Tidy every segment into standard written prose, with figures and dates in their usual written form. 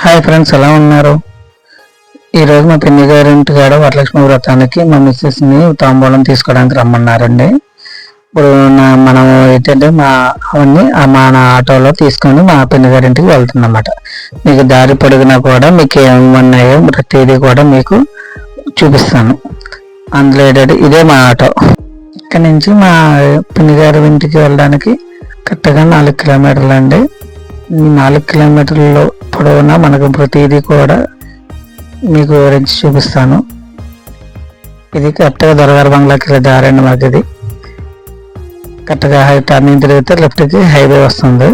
Hi friends, ఎలా ఉన్నారు? ఈరోజు మా పిన్ని గారి ఇంటి కాడ వరలక్ష్మి వ్రతానికి మా మిస్సెస్ని తాంబూలం తీసుకోవడానికి రమ్మన్నారండి. ఇప్పుడు మనం ఏంటంటే అవన్నీ మన ఆటోలో తీసుకొని మా పిన్ని గారి ఇంటికి వెళ్తున్నమాట. మీకు దారి పొడిగినా కూడా మీకు ఏమన్నాయో ప్రతిదీ కూడా మీకు చూపిస్తాను. అందులో ఏంటంటే ఇదే మా ఆటో. ఇక్కడ నుంచి మా పిన్ని గారి ఇంటికి వెళ్ళడానికి కరెక్ట్గా 4 కిలోమీటర్లు అండి. ఈ 4 కిలోమీటర్లలో పొడవునా మనకు ప్రతిదీ కూడా మీకు వివరించి చూపిస్తాను. ఇది కరెక్ట్గా దొరగారు బంగ్లాకి వెళ్ళే దారండి. మాకు ఇది కరెక్ట్గా టర్నింగ్ తిరిగితే లెఫ్ట్కి హైవే వస్తుంది.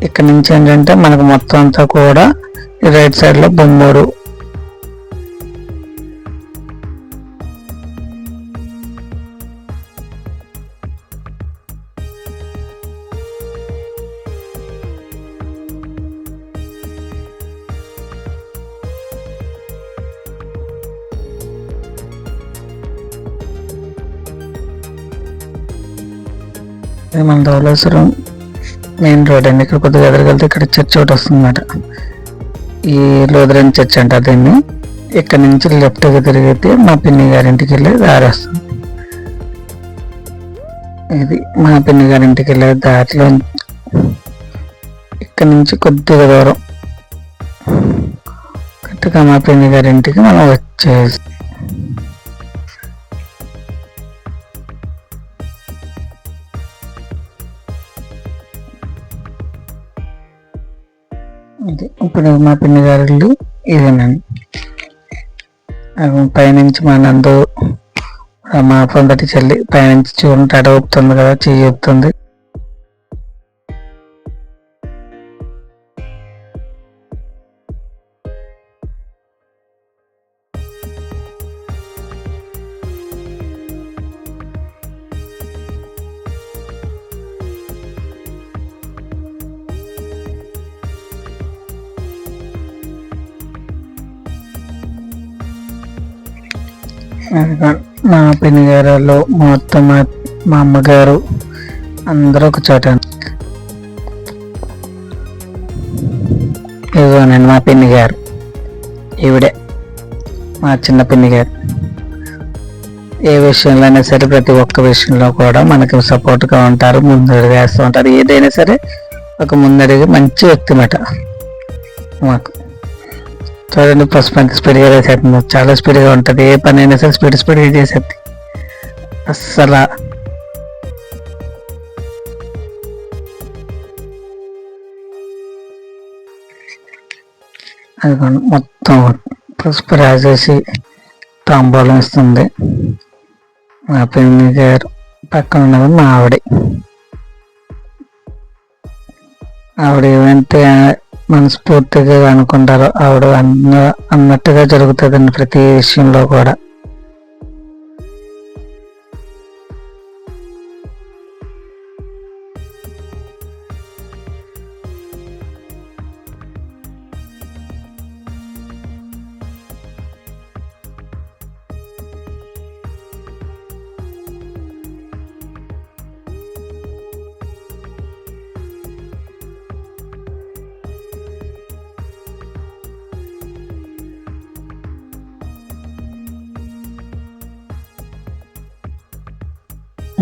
ఇక్కడ నుంచి ఏంటంటే మనకు మొత్తం అంతా కూడా ఈ రైట్ సైడ్లో బొమ్మూరు, ఇది మన ధవళేశ్వరం మెయిన్ రోడ్ అండి. ఇక్కడ కొద్దిగా ఎదురుకెళ్తే ఇక్కడ చర్చ్ ఒకటి వస్తుంది అన్నమాట. ఈ లూథరన్ చర్చ్ అంటారు దీన్ని. ఇక్కడ నుంచి లెఫ్ట్గా తిరిగితే మా పిన్ని గారింటికి వెళ్ళే దారి వస్తుంది. ఇది మా పిన్ని గారింటికి వెళ్ళే దారిలో ఇక్కడ నుంచి కొద్దిగా దూరం కరెక్ట్గా మా పిన్ని గారింటికి మనం వచ్చేసి ఇది ఇప్పుడు మా పిన్ని గారి ఇల్లు ఇదేనండి. పైనుంచి మా నందు మా పొందటి చెల్లి పైనుంచి చూడండి అడ ఊపుతుంది కదా, చెయ్యి ఊపుతుంది. మా పిన్ని గారు మొత్తం మా అమ్మగారు అందరూ ఒక చోట. ఇదిగోనండి మా పిన్ని గారు, ఈవిడే మా చిన్న పిన్ని గారు. ఏ విషయంలో అయినా సరే ప్రతి ఒక్క విషయంలో కూడా మనకి సపోర్ట్గా ఉంటారు, ముందడుగు వేస్తూ ఉంటారు. ఏదైనా సరే ఒక ముందడుగు మంచి వ్యక్తి మాట మాకు. చూడండి పసుపు ఎంత స్పీడ్గా వేసేస్తుంది, చాలా స్పీడ్గా ఉంటుంది. ఏ పని అయినా సరే స్పీడ్గా చేసేది అస్సలు. అది మొత్తం పసుపు రాసేసి తాంబూలం ఇస్తుంది. మా పిన్ని గారు పక్కన ఉన్నది మా ఆవిడ ఏమంటే మనస్ఫూర్తిగా అనుకుంటారు ఆవిడ అన్నట్టుగా జరుగుతుందండి ప్రతి విషయంలో కూడా.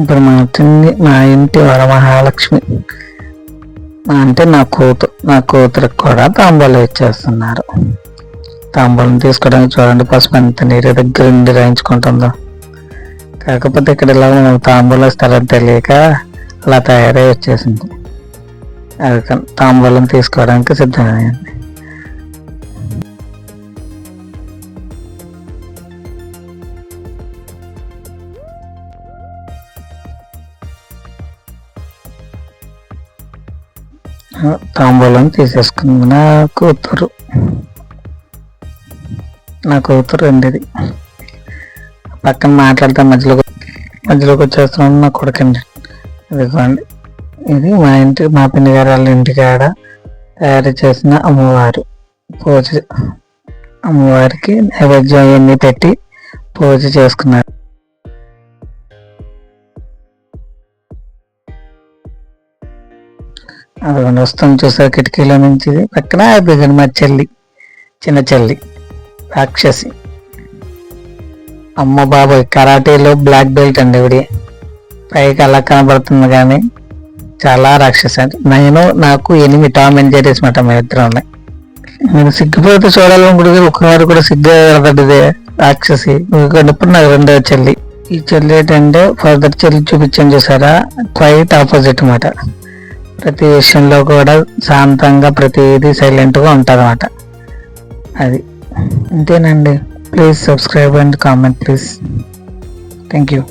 ఇప్పుడు మా ఇంటి వరమహాలక్ష్మి అంటే నా కూతురికి కూడా తాంబూలం ఇచ్చేస్తున్నారు. తాంబూలం తీసుకోవడానికి చూడండి పసుపు ఎంత నీరు దగ్గర నుండి రాయించుకుంటుందో. కాకపోతే ఇక్కడ ఇలా తాంబూలం ఇస్తారని తెలియక అలా తయారై వచ్చేసింది. అది తాంబూలం తీసుకోవడానికి సిద్ధమైంది. తాంబూలం తీసేసుకుంది నా కూతురు అండి. ఇది పక్కన మాట్లాడితే మధ్యలోకి వచ్చేస్తున్నాను నా కొడుకండి. ఇదిగోండి, ఇది మా పిన్ని గారు వాళ్ళ ఇంటికాడ తయారు చేసిన అమ్మవారు అమ్మవారికి నైవేద్యం అవన్నీ పెట్టి పూజ చేసుకున్నారు. అదిగోండి వస్తుంది చూసారు కిటికీలో నుంచి. పక్కన దిగండి మా చెల్లి, చిన్న చెల్లి రాక్షసి. అమ్మ బాబాయ్ కరాటీలో బ్లాక్ బెల్ట్ అండి ఇవిడి. పైకి అలా కనబడుతుంది కానీ చాలా రాక్షసి. నాకు 8 టామ్ అండ్ జెర్రీస్ మాట మేము ఇద్దరం. నేను సిగ్గిపోతే చూడాలనుకుంటే ఒక్కవారు కూడా సిగ్గు కనబడ్డదే రాక్షసి. ఇప్పుడు నాకు రెండవ చెల్లి. ఈ చెల్లి ఏంటంటే ఫర్దర్ చెల్లి చూపించాను చూసారా, క్వైట్ ఆపోజిట్ అన్నమాట. ప్రతి విషయంలో కూడా శాంతంగా ప్రతిదీ సైలెంట్గా ఉంటుంది అన్నమాట. అది అంతేనండి. Please subscribe and comment please. Thank you.